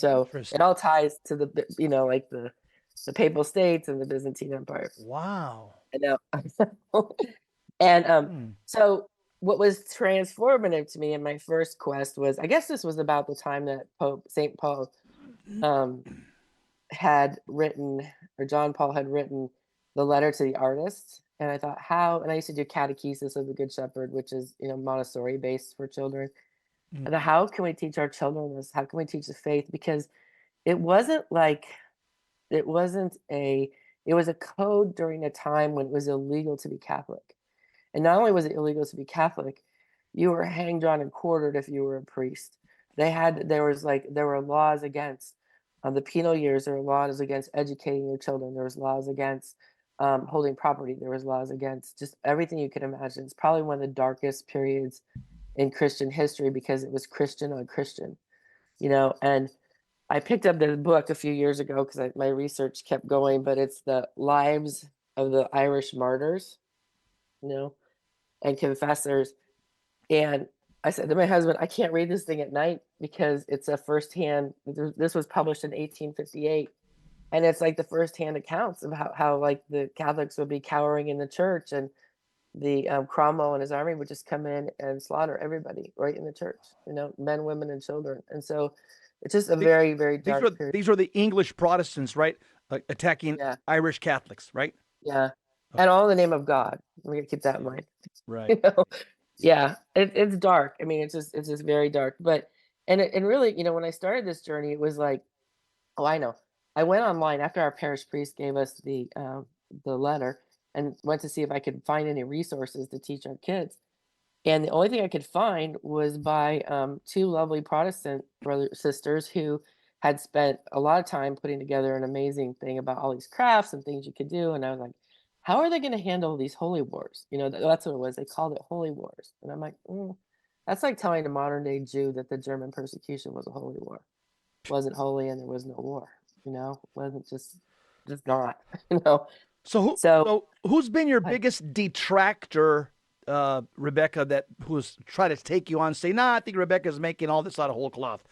So it Interesting. all ties to like the Papal States and the Byzantine Empire. Wow. And now, and Hmm. so what was transformative to me in my first quest was, I guess this was about the time that Pope Saint Paul um, had written, or John Paul had written, the letter to the artists. And I thought, how? And I used to do catechesis of the Good Shepherd, which is Montessori based for children. And Mhm. how can we teach our children this? How can we teach the faith? Because it wasn't like it wasn't a it was a code during a time when it was illegal to be Catholic. And not only was it illegal to be Catholic, you were hanged, drawn, and quartered if you were a priest. There were laws against the penal years. There were laws against educating your children. There was laws against holding property. There was laws against just everything you could imagine. It's probably one of the darkest periods in Christian history because it was Christian on Christian. And I picked up this book a few years ago because my research kept going, but it's the lives of the Irish martyrs, you know, and confessors. And I said to my husband, I can't read this thing at night because it's a firsthand. This was published in 1858, and it's like the firsthand accounts of how like the Catholics would be cowering in the church, and the Cromwell and his army would just come in and slaughter everybody right in the church, men, women, and children. And so it's just a The- very, very These were dark period. these were the English Protestants, right? Attacking Yeah, Irish Catholics, right? yeah, Okay. and all in the name of God. We got to keep that in mind. Right. you know, yeah, it's dark. I mean, it's just very dark. But and really, when I started this journey, it was like, oh, I know. I went online after our parish priest gave us the letter, and went to see if I could find any resources to teach our kids. And the only thing I could find was by two lovely Protestant brothers sisters who had spent a lot of time putting together an amazing thing about all these crafts and things you could do. And I was like, how are they going to handle these holy wars? That's what it was. They called it holy wars. And I'm like, that's like telling a modern day Jew that the German persecution was a holy war. It wasn't holy and there was no war. It wasn't just not. You know. So So who's been your I, biggest detractor, Rebecca, that who's tried to take you on, say, nah, I think Rebecca's making all this out of whole cloth.